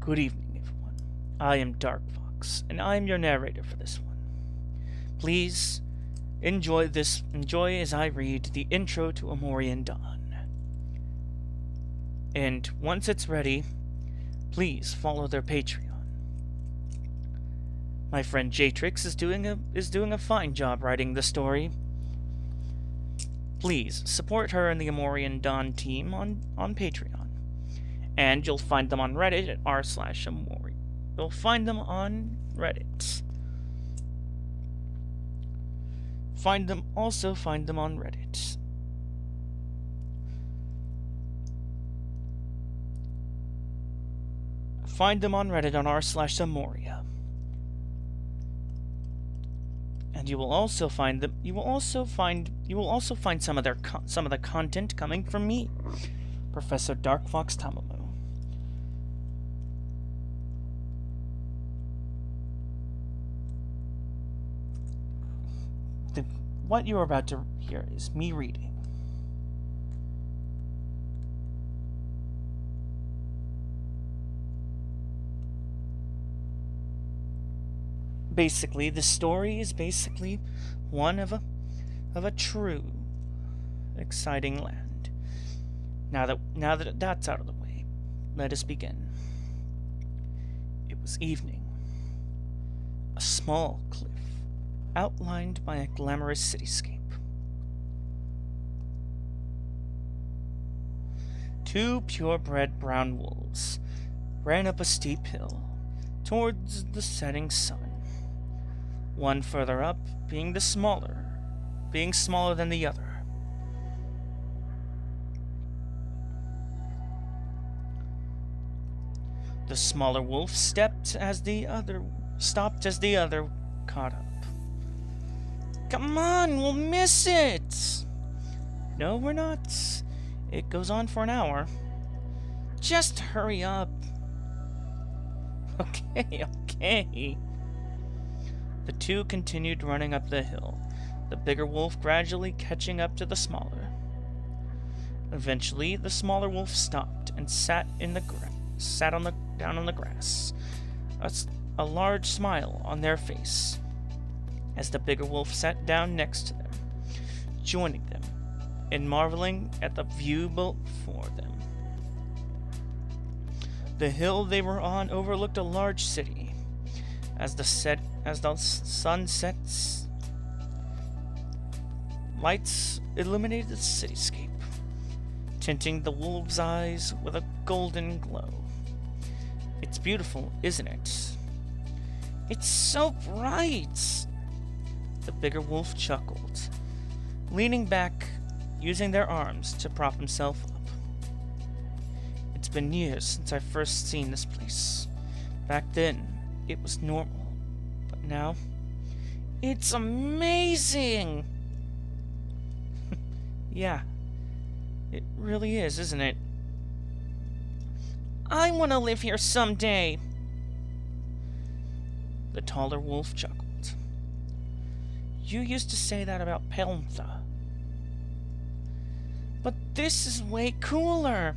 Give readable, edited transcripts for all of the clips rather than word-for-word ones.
Good evening, everyone. I am Dark Fox, and I am your narrator for this one. Please enjoy as I read the intro to Amoriian Dawn. And once it's ready, please follow their Patreon. My friend Jatrix is doing a fine job writing the story. Please support her and the Amoriian Dawn team on Patreon. And you'll find them on Reddit at r/Amori. You'll find them on Reddit. Find them on Reddit. Find them on Reddit on r/Amoriia. And you will also find some of the content coming from me, Professor Dark Fox Tamamu. What you are about to hear is me reading. Basically, the story is one of a true, exciting land. Now that that's out of the way, let us begin. It was evening. A small cliff, outlined by a glamorous cityscape. Two purebred brown wolves ran up a steep hill towards the setting sun. One further up being smaller than the other. The smaller wolf stopped as the other caught up. Come on, we'll miss it! No, we're not. It goes on for an hour. Just hurry up. Okay. The two continued running up the hill, the bigger wolf gradually catching up to the smaller. Eventually, the smaller wolf stopped and sat down on the grass, a large smile on their face, as the bigger wolf sat down next to them, joining them in marveling at the view before them. The hill they were on overlooked a large city. As the sun sets, lights illuminated the cityscape, tinting the wolves' eyes with a golden glow. It's beautiful, isn't it? It's so bright! The bigger wolf chuckled, leaning back, using their arms to prop himself up. It's been years since I first seen this place. Back then, it was normal, but now, it's amazing! Yeah, it really is, isn't it? I want to live here someday! The taller wolf chuckled. You used to say that about Pelntha. But this is way cooler!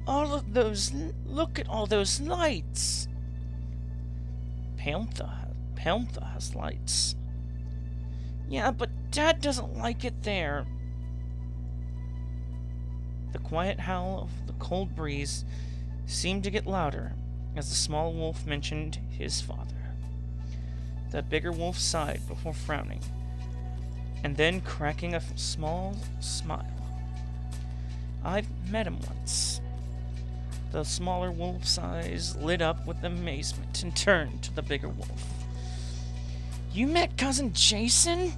Look at all those lights! Pelntha has lights. Yeah, but Dad doesn't like it there. The quiet howl of the cold breeze seemed to get louder as the small wolf mentioned his father. The bigger wolf sighed before frowning, and then cracking a small smile. I've met him once. The smaller wolf's eyes lit up with amazement and turned to the bigger wolf. You met Cousin Jason?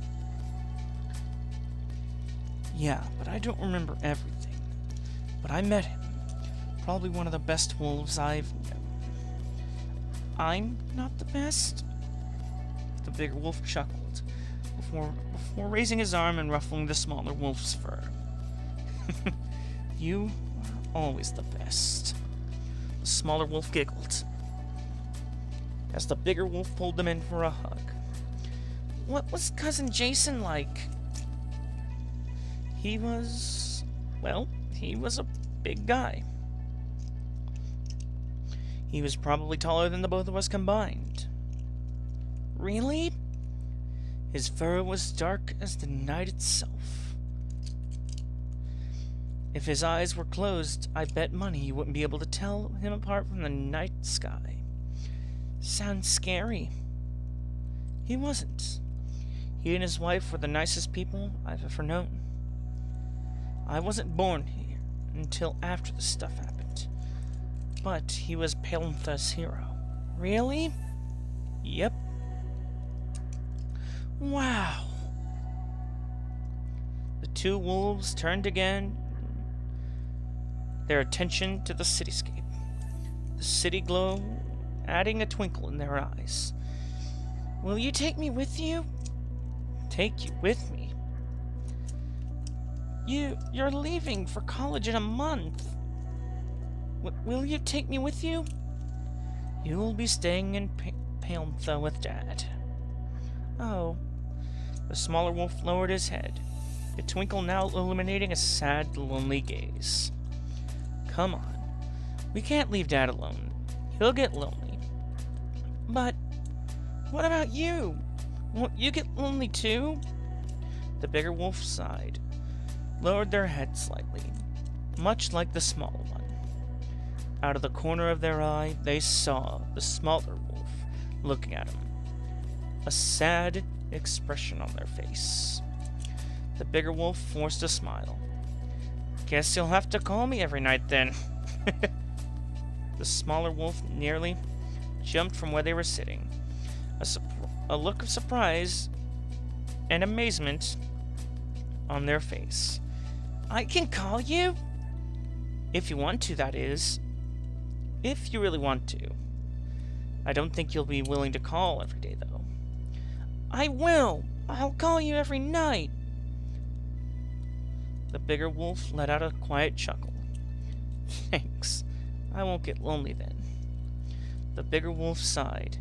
Yeah, but I don't remember everything. But I met him. Probably one of the best wolves I've known. I'm not the best? The bigger wolf chuckled, before raising his arm and ruffling the smaller wolf's fur. You are always the best. The smaller wolf giggled, as the bigger wolf pulled them in for a hug. What was Cousin Jason like? He was a big guy. He was probably taller than the both of us combined. Really? His fur was dark as the night itself. If his eyes were closed, I bet money you wouldn't be able to tell him apart from the night sky. Sounds scary. He wasn't. He and his wife were the nicest people I've ever known. I wasn't born here until after the stuff happened. But he was Panther's hero. Really? Yep. Wow. The two wolves turned again, their attention to the cityscape. The city glow adding a twinkle in their eyes. Will you take me with you? Take you with me? You're leaving for college in a month. Will you take me with you? You'll be staying in Panther with Dad. Oh. The smaller wolf lowered his head, a twinkle now illuminating a sad, lonely gaze. Come on. We can't leave Dad alone. He'll get lonely. But what about you? Won't you get lonely too? The bigger wolf sighed, lowered their head slightly, much like the smaller one. Out of the corner of their eye, they saw the smaller wolf looking at him, a sad expression on their face. The bigger wolf forced a smile. Guess you'll have to call me every night then. The smaller wolf nearly jumped from where they were sitting, a look of surprise and amazement on their face. I can call you? If you want to, that is. If you really want to. I don't think you'll be willing to call every day, though. I will! I'll call you every night! The bigger wolf let out a quiet chuckle. Thanks. I won't get lonely then. The bigger wolf sighed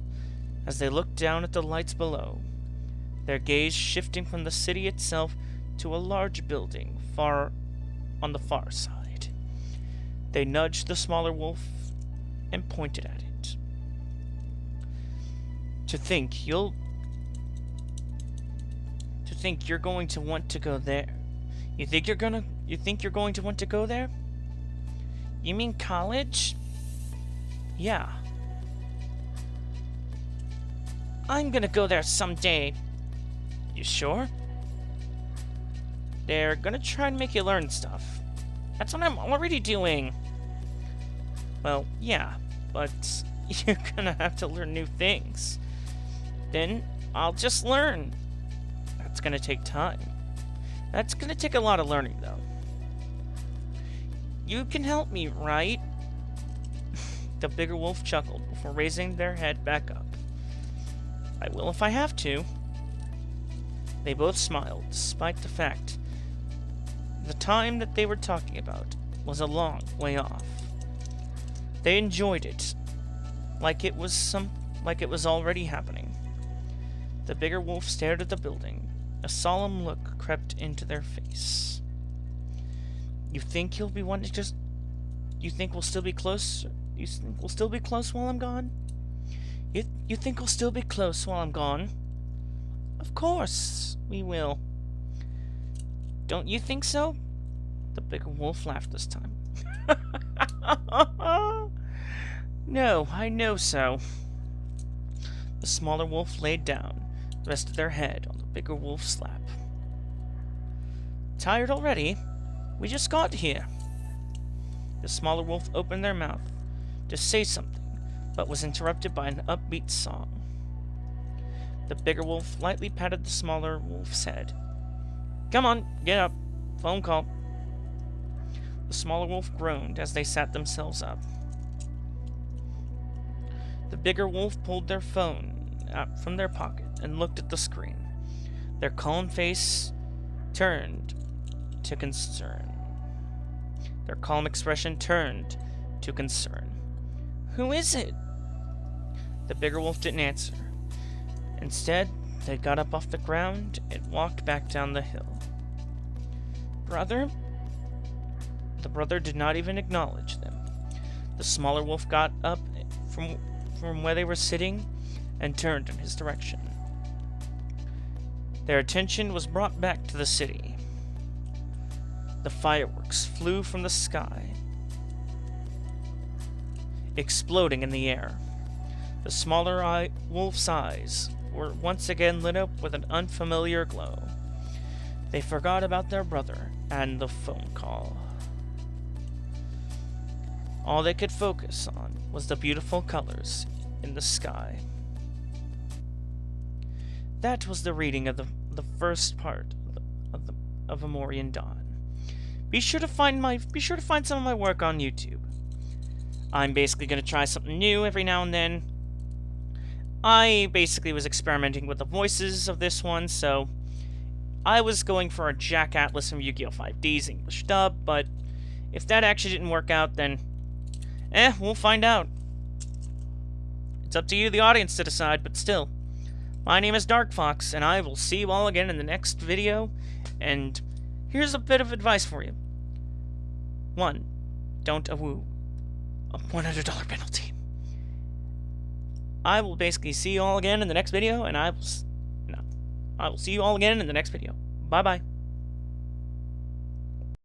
as they looked down at the lights below, their gaze shifting from the city itself to a large building far on the far side. They nudged the smaller wolf and pointed at it. To think you're going to want to go there. You think you're going to want to go there? You mean college? Yeah. I'm gonna go there someday. You sure? They're gonna try and make you learn stuff. That's what I'm already doing. Well, yeah, but you're gonna have to learn new things. Then I'll just learn. That's gonna take time. That's gonna take a lot of learning, though. You can help me, right? The bigger wolf chuckled before raising their head back up. I will if I have to. They both smiled, despite the fact the time that they were talking about was a long way off. They enjoyed it, like it was already happening. The bigger wolf stared at the building. A solemn look crept into their face. You think you'll be wanting to just... You think we'll still be close? You think we'll still be close while I'm gone? You think we'll still be close while I'm gone? Of course we will. Don't you think so? The bigger wolf laughed this time. No, I know so. The smaller wolf laid down, rested their head on the bigger wolf's lap. Tired already? We just got here. The smaller wolf opened their mouth to say something, but was interrupted by an upbeat song. The bigger wolf lightly patted the smaller wolf's head. Come on, get up. Phone call. The smaller wolf groaned as they sat themselves up. The bigger wolf pulled their phone out from their pocket and looked at the screen. Their calm face turned to concern. Their calm expression turned to concern. Who is it? The bigger wolf didn't answer. Instead, they got up off the ground and walked back down the hill. Brother? The brother did not even acknowledge them. The smaller wolf got up from where they were sitting and turned in his direction. Their attention was brought back to the city. The fireworks flew from the sky, exploding in the air. The smaller wolf's eyes were once again lit up with an unfamiliar glow. They forgot about their brother and the phone call. All they could focus on was the beautiful colors in the sky. That was the reading of the first part of Amoriian Dawn. Be sure to find some of my work on YouTube. I'm basically going to try something new every now and then. I basically was experimenting with the voices of this one, so I was going for a Jack Atlas from Yu-Gi-Oh! 5D's English dub, but if that actually didn't work out, then we'll find out. It's up to you, the audience, to decide, but still. My name is Dark Fox, and I will see you all again in the next video, and here's a bit of advice for you. 1. Don't awoo a $100 penalty. I will basically see you all again in the next video, and I will see you all again in the next video. Bye-bye.